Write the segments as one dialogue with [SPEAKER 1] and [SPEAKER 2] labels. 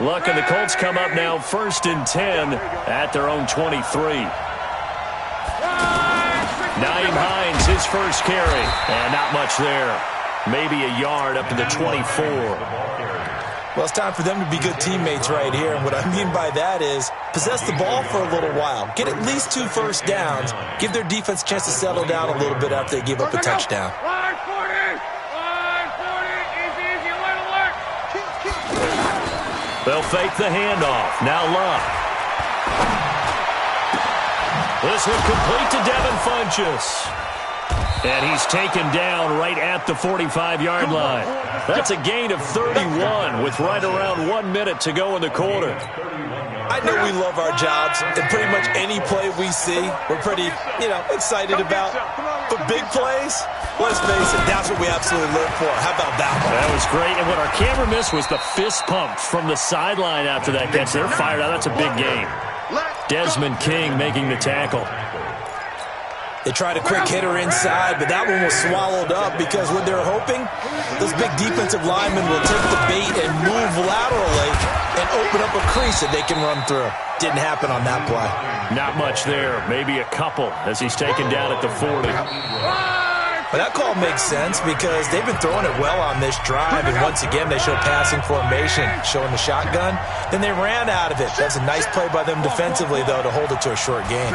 [SPEAKER 1] Luck and the Colts come up now 1st and 10 at their own 23. Nyheim Hines, his first carry, and not much there. Maybe a yard up to the 24.
[SPEAKER 2] Well, it's time for them to be good teammates right here. And what I mean by that is possess the ball for a little while. Get at least 2 first downs. Give their defense a chance to settle down a little bit after they give up a touchdown.
[SPEAKER 3] Line 40! Line 40! Easy, alert, alert!
[SPEAKER 1] They'll fake the handoff. Now Luck. This one complete to Devin Funchess. And he's taken down right at the 45-yard line. That's a gain of 31 with right around 1 minute to go in the quarter.
[SPEAKER 2] I know we love our jobs, and pretty much any play we see, we're pretty, excited about. But big plays, let's face it, that's what we absolutely live for. How about that one?
[SPEAKER 1] That was great. And what our camera missed was the fist pump from the sideline after that catch. They're fired out. That's a big game. Desmond King making the tackle.
[SPEAKER 2] They tried a quick hitter inside, but that one was swallowed up because what they're hoping, those big defensive linemen will take the bait and move laterally and open up a crease that they can run through. Didn't happen on that play.
[SPEAKER 1] Not much there. Maybe a couple as he's taken down at the 40.
[SPEAKER 2] But that call makes sense because they've been throwing it well on this drive, and once again they show passing formation, showing the shotgun. Then they ran out of it. That's a nice play by them defensively, though, to hold it to a short gain.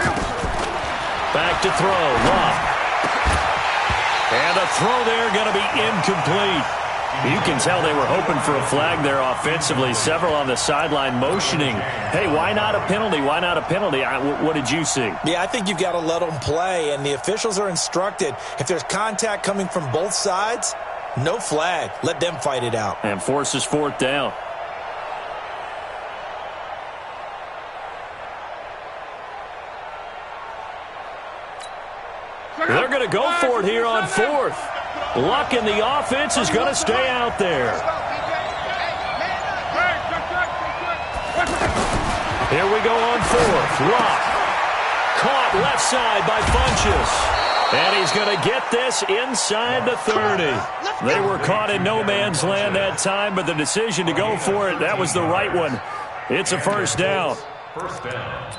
[SPEAKER 1] Back to throw, Luck. And a throw there going to be incomplete. You can tell they were hoping for a flag there offensively. Several on the sideline motioning. Hey, why not a penalty? Why not a penalty? What did you see?
[SPEAKER 2] Yeah, I think you've got to let them play, and the officials are instructed. If there's contact coming from both sides, no flag. Let them fight it out.
[SPEAKER 1] And forces 4th down. They're going to go for it here on 4th. Luck in the offense is going to stay out there. Here we go on 4th. Luck caught left side by Funchess. And he's going to get this inside the 30. They were caught in no man's land that time, but the decision to go for it, that was the right one. It's a 1st down.
[SPEAKER 4] First down.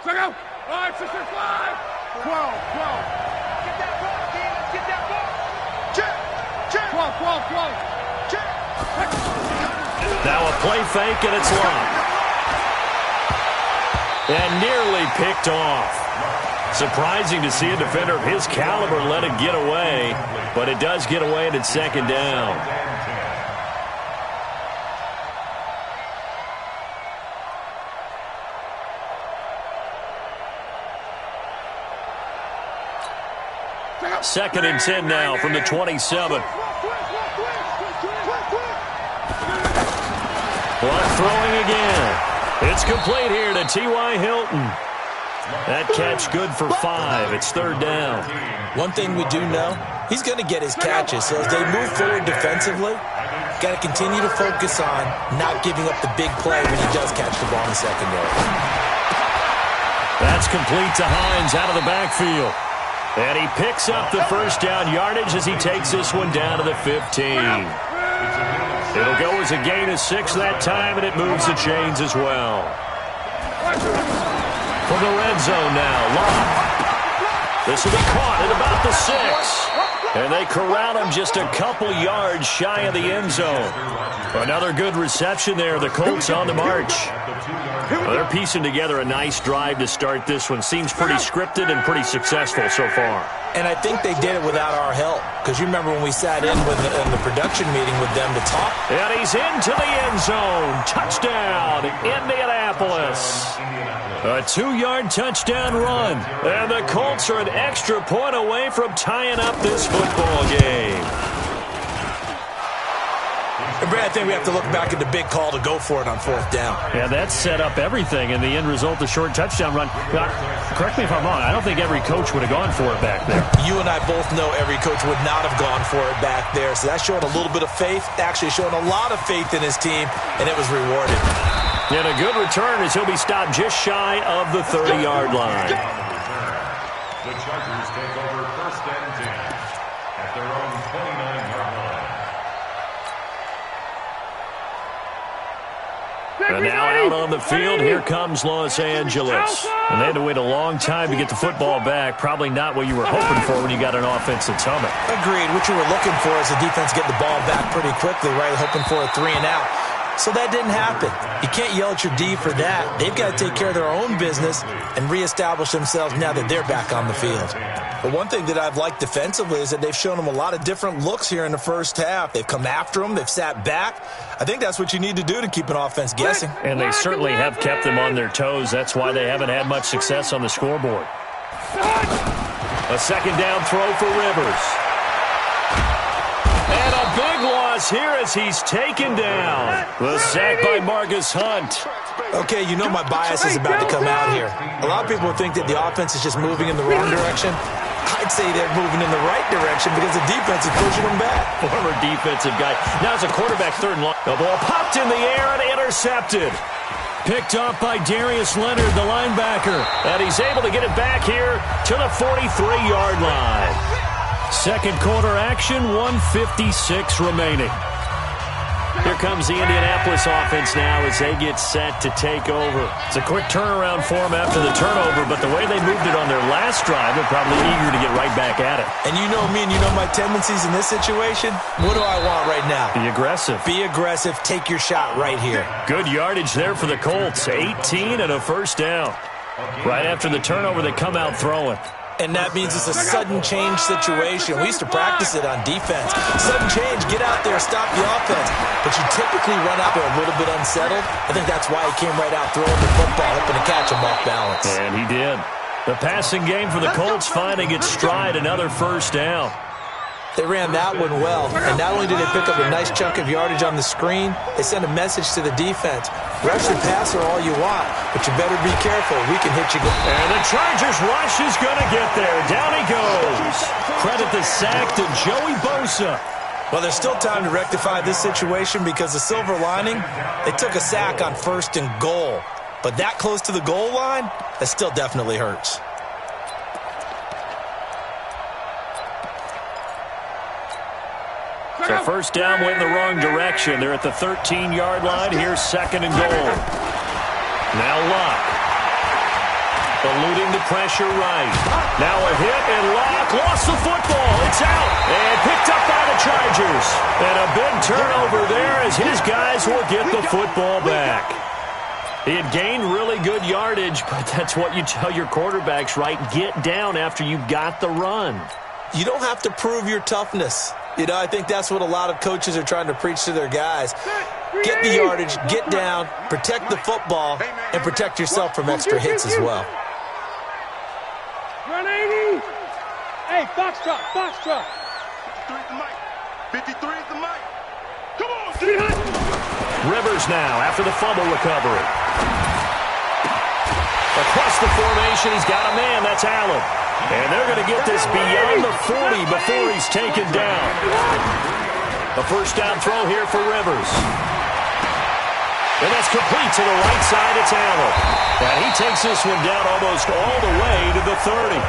[SPEAKER 3] Check out! 5, 6, 5! 12, 12.
[SPEAKER 4] Get that ball, Dean. Let's get that ball. Check.
[SPEAKER 3] 12, 12.
[SPEAKER 4] Check.
[SPEAKER 1] Now a play fake, and it's locked. And nearly picked off. Surprising to see a defender of his caliber let it get away, but it does get away, and it's 2nd down. Second and 10 now from the 27. Luck throwing again. It's complete here to T.Y. Hilton. That catch good for 5. It's 3rd down.
[SPEAKER 2] One thing we do know, he's going to get his catches. So as they move forward defensively, got to continue to focus on not giving up the big play when he does catch the ball in the secondary.
[SPEAKER 1] That's complete to Hines out of the backfield. And he picks up the 1st down yardage as he takes this one down to the 15. It'll go as a gain of 6 that time, and it moves the chains as well. From the red zone now, Luck. This will be caught at about the 6. And they corral him just a couple yards shy of the end zone. Another good reception there. The Colts on the march. Well, they're piecing together a nice drive to start this one. Seems pretty scripted and pretty successful so far.
[SPEAKER 2] And I think they did it without our help. Because you remember when we sat in the production meeting with them to talk.
[SPEAKER 1] And he's into the end zone. Touchdown, Indianapolis. A 2-yard touchdown run. And the Colts are an extra point away from tying up this football game.
[SPEAKER 2] And Brad, I think we have to look back at the big call to go for it on 4th down.
[SPEAKER 1] Yeah, that set up everything, and the end result, the short touchdown run. Correct me if I'm wrong, I don't think every coach would have gone for it back there.
[SPEAKER 2] You and I both know every coach would not have gone for it back there, so that's showing a little bit of faith, actually showing a lot of faith in his team, and it was rewarded.
[SPEAKER 1] And a good return as he'll be stopped just shy of the 30-yard line.
[SPEAKER 4] The Chargers take over 1st and 10 at their own 29-yard line.
[SPEAKER 1] And now out on the field, here comes Los Angeles. And they had to wait a long time to get the football back. Probably not what you were hoping for when you got an offense that's humming.
[SPEAKER 2] Agreed. What you were looking for is the defense get the ball back pretty quickly, right? Hoping for a 3-and-out. So that didn't happen. You can't yell at your D for that. They've got to take care of their own business and reestablish themselves now that they're back on the field. But one thing that I've liked defensively is that they've shown them a lot of different looks here in the first half. They've come after them. They've sat back. I think that's what you need to do to keep an offense guessing.
[SPEAKER 1] And they certainly have kept them on their toes. That's why they haven't had much success on the scoreboard. A second down throw for Rivers. And a big loss here as he's taken down. The sack by Marcus Hunt.
[SPEAKER 2] Okay, you know my bias is about to come out here. A lot of people think that the offense is just moving in the wrong direction. I'd say they're moving in the right direction because the defense is pushing them back.
[SPEAKER 1] Former defensive guy. Now it's a quarterback third and long. The ball popped in the air and intercepted. Picked up by Darius Leonard, the linebacker. And he's able to get it back here to the 43-yard line. Second quarter action, 1:56 remaining. Here comes the Indianapolis offense now as they get set to take over. It's a quick turnaround for them after the turnover, but the way they moved it on their last drive, they're probably eager to get right back at it.
[SPEAKER 2] And you know me and you know my tendencies in this situation. What do I want right now?
[SPEAKER 1] Be aggressive.
[SPEAKER 2] Be aggressive. Take your shot right here.
[SPEAKER 1] Good yardage there for the Colts. 18 and a first down. Right after the turnover, they come out throwing.
[SPEAKER 2] And that means it's a sudden change situation. We used to practice it on defense. Sudden change, get out there, stop the offense. But you typically run out there a little bit unsettled. I think that's why he came right out throwing the football, hoping to catch him off balance.
[SPEAKER 1] And he did. The passing game for the Colts finding its stride, another first down.
[SPEAKER 2] They ran that one well, and not only did they pick up a nice chunk of yardage on the screen, they sent a message to the defense. Rush the passer all you want, but you better be careful. We can hit you.
[SPEAKER 1] And the Chargers rush is going to get there. Down he goes. Credit the sack to Joey Bosa.
[SPEAKER 2] Well, there's still time to rectify this situation because the silver lining, they took a sack on 1st and goal. But that close to the goal line, that still definitely hurts.
[SPEAKER 1] So first down went in the wrong direction. They're at the 13-yard line. Here's second and goal. Now Locke. Eluding the pressure right. Now a hit, and Locke lost the football. It's out. And picked up by the Chargers. And a big turnover there as his guys will get the football back. He had gained really good yardage, but that's what you tell your quarterbacks, right? Get down after you got the run.
[SPEAKER 2] You don't have to prove your toughness. You know, I think that's what a lot of coaches are trying to preach to their guys. Get the yardage, get down, protect the football, and protect yourself from extra hits as well.
[SPEAKER 3] Run 80. Hey, box truck, box truck.
[SPEAKER 4] 53 is the mic. 53 is the mic. Come on,
[SPEAKER 1] Rivers now after the fumble recovery. Across the formation, he's got a man. That's Allen. And they're going to get this beyond the 40 before he's taken down. A first down throw here for Rivers. And that's complete to the right side. It's Allen. And he takes this one down almost all the way to the 30.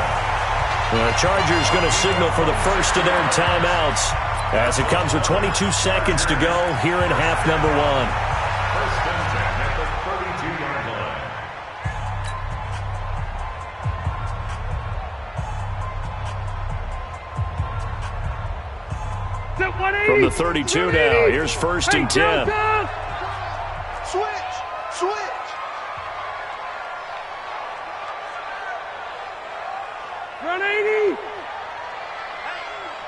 [SPEAKER 1] The Chargers going to signal for the first of their timeouts as it comes with 22 seconds to go here in half number 1.
[SPEAKER 5] First and 10 at the 32-yard line.
[SPEAKER 1] From the 32 now, here's first and 10.
[SPEAKER 4] Switch.
[SPEAKER 3] Run 80.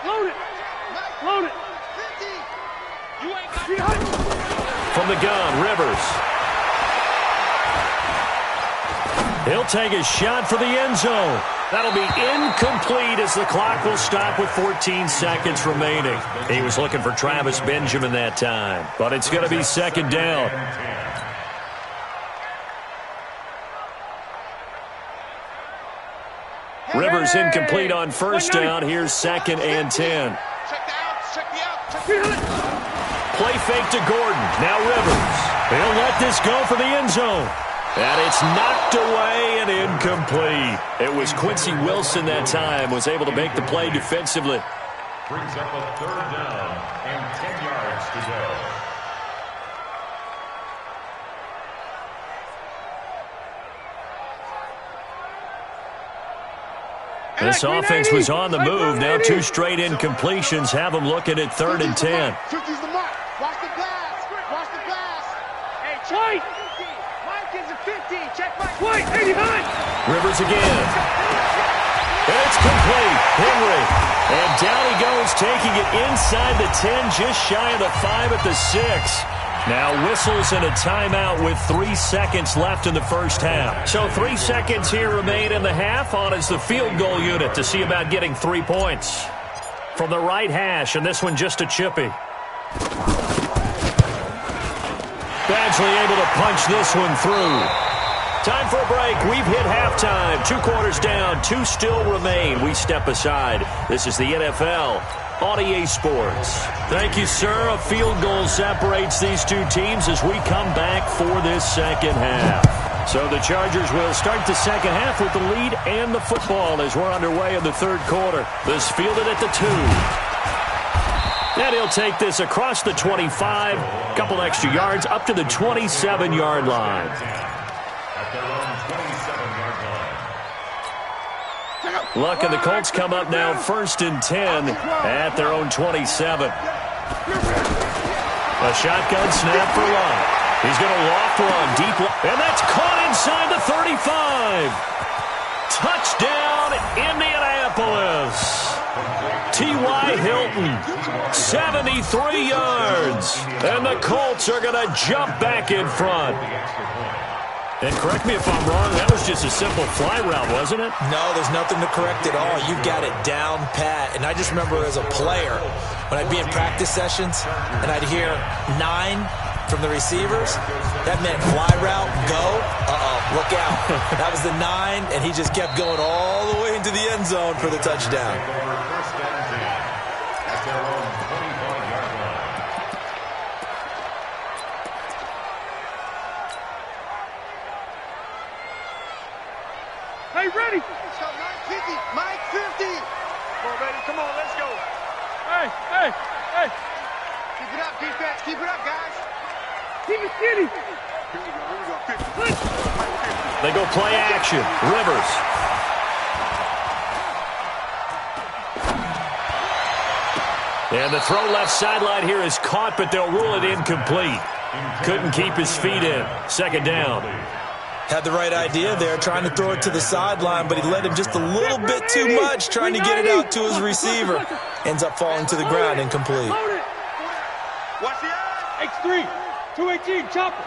[SPEAKER 3] Load it. Load it.
[SPEAKER 4] 50. You ain't
[SPEAKER 1] From the gun, Rivers. He'll take a shot for the end zone. That'll be incomplete as the clock will stop with 14 seconds remaining. He was looking for Travis Benjamin that time, but it's going to be second down. Rivers incomplete on first down. Here's second and 10. Play fake to Gordon. Now Rivers. He'll let this go for the end zone. And it's knocked away and incomplete. It was Quincy Wilson that time, was able to make the play defensively.
[SPEAKER 5] Brings up a third down and 10 yards to go.
[SPEAKER 1] This offense was on the move. Now 2 straight incompletions have them looking at 3rd and 10.
[SPEAKER 4] 50's the mark. Watch the pass. Watch the pass. Hey, White. Mike is a 50. Check Mike.
[SPEAKER 3] White, 89.
[SPEAKER 1] Rivers again. It's complete. Henry. And down he goes, taking it inside the 10, just shy of the 5 at the 6. Now whistles and a timeout with 3 seconds left in the first half. So 3 seconds here remain in the half. On is the field goal unit to see about getting 3 points. From the right hash, and this one just a chippy. Badgley able to punch this one through. Time for a break. We've hit halftime. 2 quarters down. 2 still remain. We step aside. This is the NFL on EA Sports. Thank you, sir. A field goal separates these 2 teams as we come back for this second half. So the Chargers will start the second half with the lead and the football as we're underway in the 3rd quarter. This fielded at the 2. And he'll take this across the 25. Couple extra yards up to the 27-yard line. Luck and the Colts come up now 1st and 10 at their own 27. A shotgun snap for Luck. He's going to loft one deep, and that's caught inside the 35. Touchdown, Indianapolis. T.Y. Hilton, 73 yards. And the Colts are going to jump back in front. And correct me if I'm wrong, that was just a simple fly route, wasn't it?
[SPEAKER 2] No, there's nothing to correct at all. You've got it down pat. And I just remember as a player, when I'd be in practice sessions and I'd hear 9 from the receivers, that meant fly route, go, look out. That was the 9, and he just kept going all the way into the end zone for the touchdown.
[SPEAKER 3] Hey, ready.
[SPEAKER 4] Let's go, Mike 50. Mike 50. Come on, baby. Come on, let's go.
[SPEAKER 3] Hey.
[SPEAKER 4] Keep it up, defense. Keep it up, guys.
[SPEAKER 3] Keep it skinny.
[SPEAKER 4] Here we go. 50.
[SPEAKER 1] They go play action. Rivers. And the throw left sideline here is caught, but they'll rule it incomplete. Couldn't keep his feet in. 2nd down.
[SPEAKER 2] Had the right idea there, trying to throw it to the sideline, but he led him just a little bit too much, trying to get it out to his receiver. Ends up falling to the ground, incomplete.
[SPEAKER 4] Watch the eye.
[SPEAKER 3] X3, 218, chopper.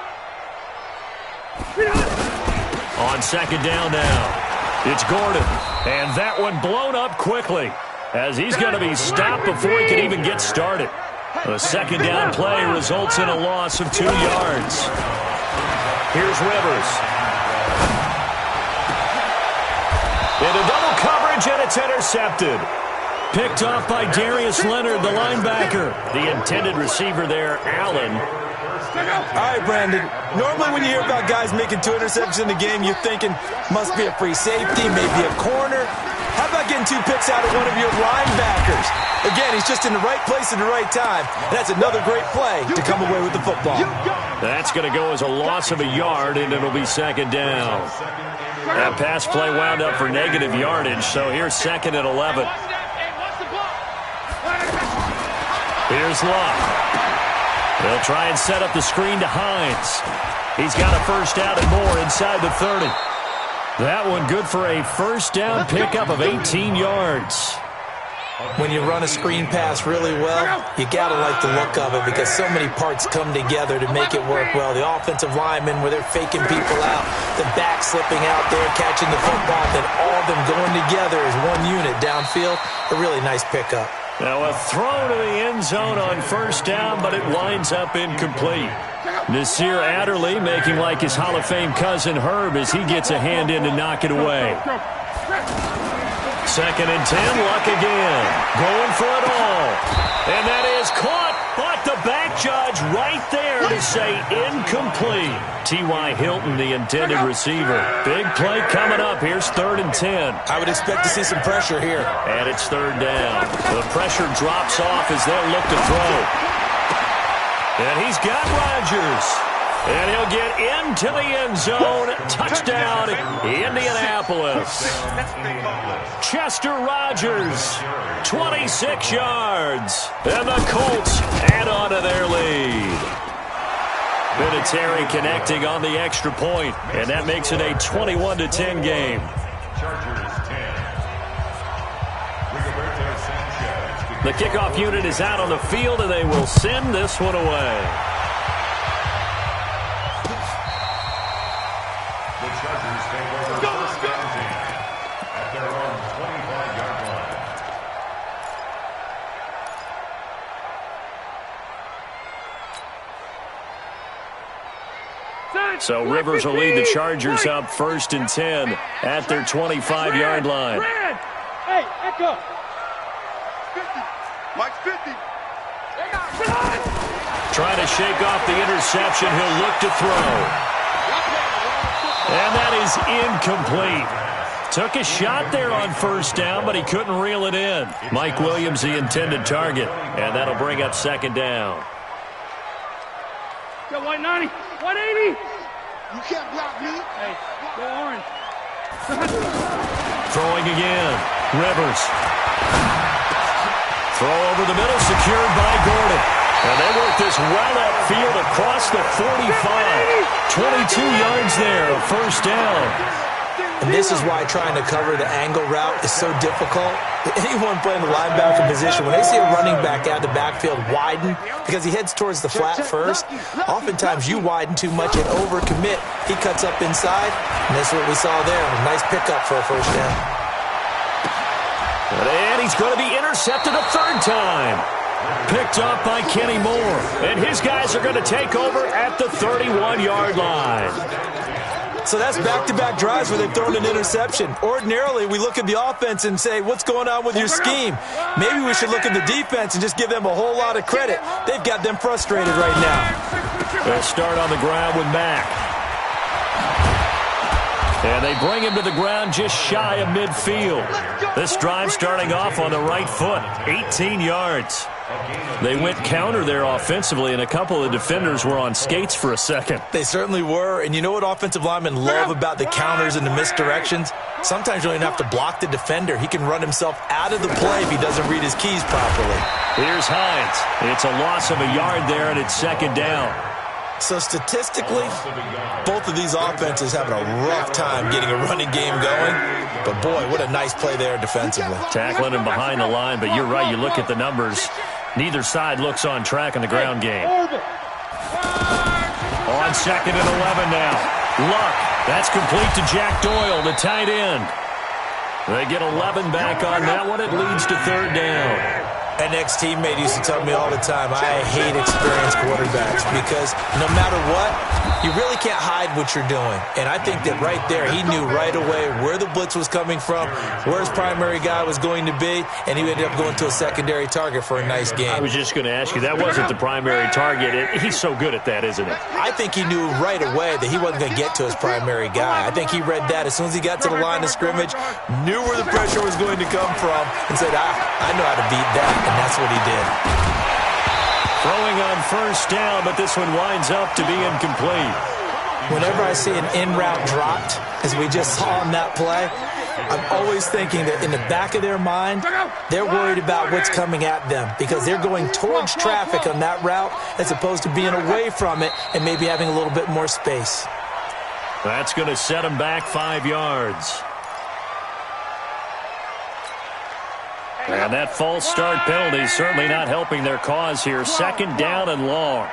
[SPEAKER 1] On 2nd down now, it's Gordon. And that one blown up quickly as he's going to be stopped before he can even get started. The 2nd down play results in a loss of 2 yards. Here's Rivers. Into double coverage, and it's intercepted. Picked off by Darius Leonard, the linebacker. The intended receiver there, Allen.
[SPEAKER 2] All right, Brandon. Normally when you hear about guys making 2 interceptions in a game, you're thinking must be a free safety, maybe a corner. How about getting 2 picks out of one of your linebackers? Again, he's just in the right place at the right time. That's another great play to come away with the football.
[SPEAKER 1] That's going to go as a loss of a yard, and it'll be 2nd down. That pass play wound up for negative yardage, so here's 2nd and 11. Here's Luck. They'll try and set up the screen to Hines. He's got a first down and more inside the 30. That one good for a first down pickup of 18 yards.
[SPEAKER 2] When you run a screen pass really well, you got to like the look of it because so many parts come together to make it work well. The offensive linemen, where they're faking people out, the back slipping out there, catching the football, then all of them going together as one unit downfield. A really nice pickup.
[SPEAKER 1] Now a throw to the end zone on first down, but it winds up incomplete. Nasir Adderley making like his Hall of Fame cousin Herb as he gets a hand in to knock it away. 2nd and 10, Luck again. Going for it all. And that is caught, but the back judge right there to say incomplete. T.Y. Hilton, the intended receiver. Big play coming up. Here's 3rd and 10.
[SPEAKER 2] I would expect to see some pressure here.
[SPEAKER 1] And it's 3rd down. The pressure drops off as they'll look to throw. And he's got Rodgers. And he'll get into the end zone. Touchdown, Indianapolis. Indianapolis. Chester Rogers, 26 yards. And the Colts add on to their lead. Vinatieri connecting on the extra point, and that makes it a 21-10 game. The kickoff unit is out on the field, and they will send this one away.
[SPEAKER 5] The Chargers take over first down at their own 25-yard line.
[SPEAKER 1] So Rivers will lead the Chargers up 1st and 10 at their 25-yard line.
[SPEAKER 3] Hey, Echo.
[SPEAKER 4] 50. Mike's 50.
[SPEAKER 1] Trying to shake off the interception. He'll look to throw. And that is incomplete. Took a shot there on 1st down, but he couldn't reel it in. Mike Williams, the intended target, and that'll bring up 2nd down.
[SPEAKER 3] Go white 90, 180.
[SPEAKER 4] You can't block me.
[SPEAKER 3] Hey, go orange.
[SPEAKER 1] Throwing again. Rivers. Throw over the middle, secured by Gordon. And they work this well upfield across the 45. 22 yards there, a 1st down.
[SPEAKER 2] And this is why trying to cover the angle route is so difficult. Anyone playing the linebacker position, when they see a running back out of the backfield widen, because he heads towards the flat first, oftentimes you widen too much and overcommit. He cuts up inside, and that's what we saw there. A nice pickup for a 1st down.
[SPEAKER 1] And he's going to be intercepted a 3rd time. Picked up by Kenny Moore. And his guys are going to take over at the 31-yard line.
[SPEAKER 2] So that's back-to-back drives where they've thrown an interception. Ordinarily, we look at the offense and say, what's going on with your scheme? Maybe we should look at the defense and just give them a whole lot of credit. They've got them frustrated right now.
[SPEAKER 1] They'll start on the ground with Mack. And they bring him to the ground just shy of midfield. This drive starting off on the right foot, 18 yards. They went counter there offensively, and a couple of defenders were on skates for a second.
[SPEAKER 2] They certainly were, and you know what offensive linemen love about the counters and the misdirections? Sometimes you don't even have to block the defender. He can run himself out of the play if he doesn't read his keys properly.
[SPEAKER 1] Here's Hines. It's a loss of a yard there, and it's 2nd down.
[SPEAKER 2] So statistically, both of these offenses having a rough time getting a running game going. But, boy, what a nice play there defensively.
[SPEAKER 1] Tackling him behind the line, but you're right. You look at the numbers. Neither side looks on track in the ground game. On 2nd and 11 now. Luck. That's complete to Jack Doyle, the tight end. They get 11 back on that one. It leads to 3rd down.
[SPEAKER 2] An ex-teammate used to tell me all the time, I hate experienced quarterbacks because no matter what, you really can't hide what you're doing. And I think that right there, he knew right away where the blitz was coming from, where his primary guy was going to be, and he ended up going to a secondary target for a nice game.
[SPEAKER 1] I was just going to ask you, that wasn't the primary target. He's so good at that, isn't it?
[SPEAKER 2] I think he knew right away that he wasn't going to get to his primary guy. I think he read that as soon as he got to the line of scrimmage, knew where the pressure was going to come from, and said, I know how to beat that. And that's what he did.
[SPEAKER 1] Throwing on 1st down, but this one winds up to be incomplete.
[SPEAKER 2] Whenever I see an in-route dropped, as we just saw on that play, I'm always thinking that in the back of their mind, they're worried about what's coming at them because they're going towards traffic on that route as opposed to being away from it and maybe having a little bit more space.
[SPEAKER 1] That's going to set them back 5 yards. And that false start penalty is certainly not helping their cause here. 2nd down and long.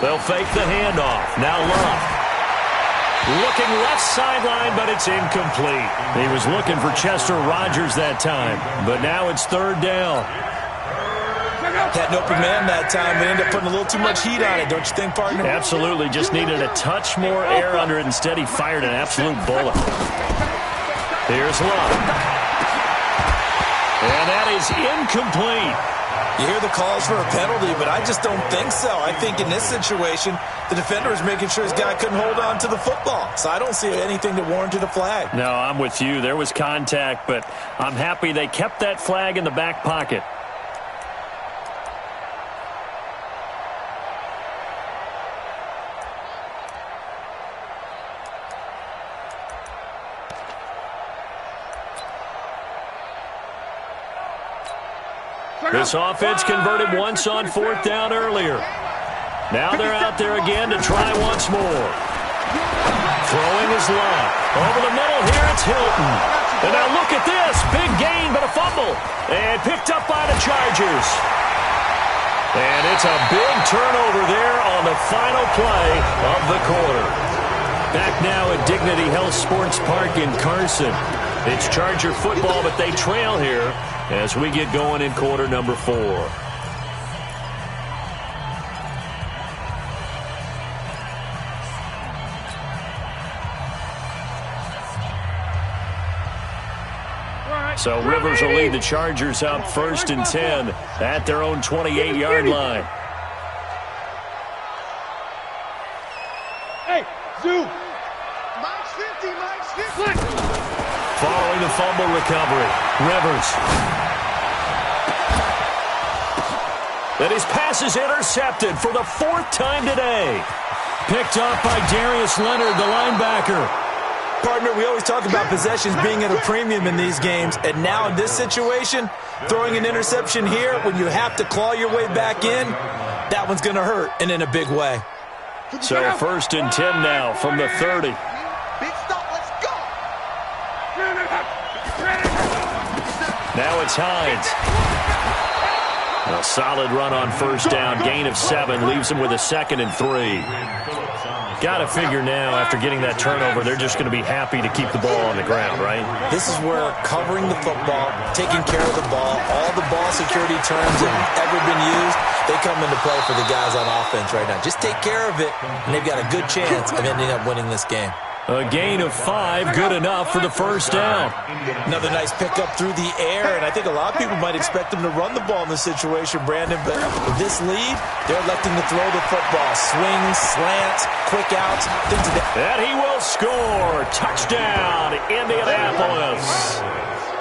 [SPEAKER 1] They'll fake the handoff. Now Luck. Looking left sideline, but it's incomplete. He was looking for Chester Rogers that time, but now it's 3rd down.
[SPEAKER 2] Had an open man that time, but ended up putting a little too much heat on it, don't you think, partner?
[SPEAKER 1] Absolutely. Just needed a touch more air under it. Instead, he fired an absolute bullet. Here's Luck. And that is incomplete.
[SPEAKER 2] You hear the calls for a penalty, but I just don't think so. I think in this situation, the defender was making sure his guy couldn't hold on to the football. So I don't see anything that warranted a flag.
[SPEAKER 1] No, I'm with you. There was contact, but I'm happy they kept that flag in the back pocket. This offense converted once on 4th down earlier. Now they're out there again to try once more. Throwing his line. Over the middle here, it's Hilton. And now look at this. Big gain, but a fumble. And picked up by the Chargers. And it's a big turnover there on the final play of the quarter. Back now at Dignity Health Sports Park in Carson. It's Charger football, but they trail here as we get going in quarter number 4. So Rivers will lead the Chargers up 1st and 10 at their own 28-yard line.
[SPEAKER 4] Hey, Zoo. Mike's 50, Mike's 50.
[SPEAKER 1] Following the fumble recovery, Rivers. And his pass is intercepted for the 4th time today. Picked up by Darius Leonard, the linebacker.
[SPEAKER 2] Partner, we always talk about possessions being at a premium in these games, and now in this situation, throwing an interception here when you have to claw your way back in, that one's going to hurt, and in a big way.
[SPEAKER 1] So 1st and 10 now from the 30.
[SPEAKER 4] Big stop, let's go.
[SPEAKER 1] Now it's Hines. A solid run on 1st down, gain of 7, leaves him with a 2nd and 3. Got to figure now, after getting that turnover, they're just going to be happy to keep the ball on the ground, right?
[SPEAKER 2] This is where covering the football, taking care of the ball, all the ball security terms that have ever been used, they come into play for the guys on offense right now. Just take care of it, and they've got a good chance of ending up winning this game.
[SPEAKER 1] A gain of 5, good enough for the 1st down.
[SPEAKER 2] Another nice pickup through the air, and I think a lot of people might expect them to run the ball in this situation, Brandon, but with this lead, they're electing to throw the football. Swings, slants, quick outs, things of that.
[SPEAKER 1] And he will score. Touchdown, Indianapolis.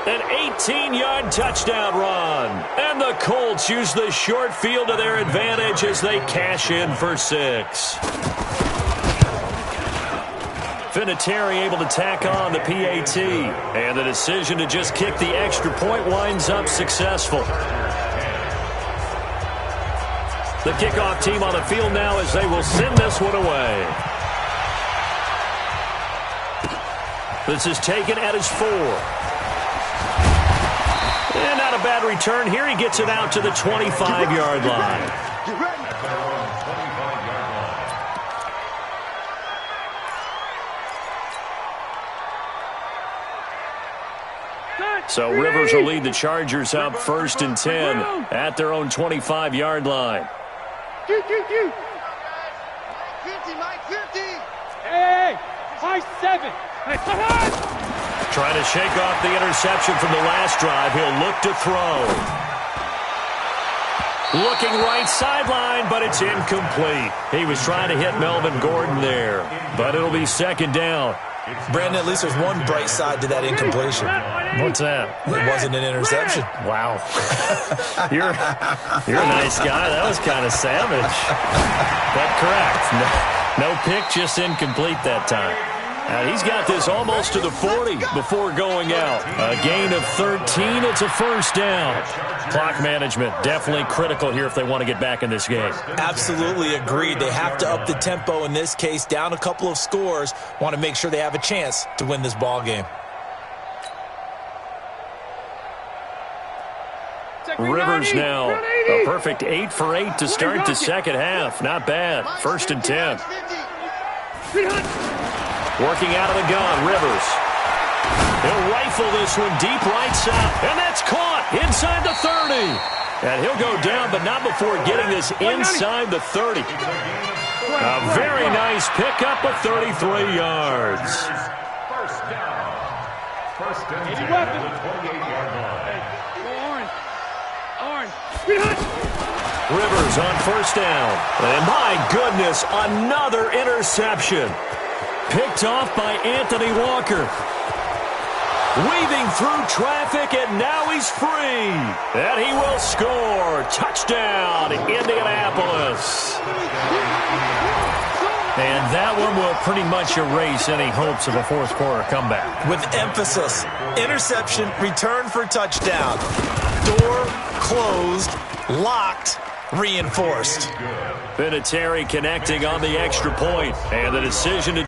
[SPEAKER 1] An 18-yard touchdown run. And the Colts use the short field to their advantage as they cash in for 6. Vinatieri able to tack on the PAT. And the decision to just kick the extra point winds up successful. The kickoff team on the field now as they will send this one away. This is taken at his 4. And not a bad return here. He gets it out to the 25-yard line. So Rivers will lead the Chargers up 1st and 10 at their own 25-yard line.
[SPEAKER 4] 50, Mike 50. Hey, high 7.
[SPEAKER 1] Trying to shake off the interception from the last drive. He'll look to throw. Looking right sideline, but it's incomplete. He was trying to hit Melvin Gordon there, but it'll be 2nd down.
[SPEAKER 2] Brandon, at least there's one bright side to that incompletion.
[SPEAKER 1] What's that?
[SPEAKER 2] It wasn't an interception.
[SPEAKER 1] Wow. You're a nice guy. That was kind of savage. But correct. No pick, just incomplete that time. He's got this almost to the 40 before going out. A gain of 13. It's a 1st down. Clock management definitely critical here if they want to get back in this game.
[SPEAKER 2] Absolutely agreed. They have to up the tempo in this case. Down a couple of scores. Want to make sure they have a chance to win this ball game.
[SPEAKER 1] Rivers now a perfect 8 for 8 to start the second half. Not bad. 1st and 10. Working out of the gun, Rivers. He'll rifle this one deep right side, and that's caught inside the 30. And he'll go down, but not before getting this inside the 30. A very nice pickup of 33 yards.
[SPEAKER 5] 1st down. 1st and 10 to the 28-yard line.
[SPEAKER 1] Rivers on 1st down. And my goodness, another interception. Picked off by Anthony Walker. Weaving through traffic, and now he's free. And he will score. Touchdown, Indianapolis. And that one will pretty much erase any hopes of a 4th quarter comeback.
[SPEAKER 2] With emphasis, interception, return for touchdown. Door closed, locked, reinforced.
[SPEAKER 1] Vinatieri connecting on the extra point, and the decision to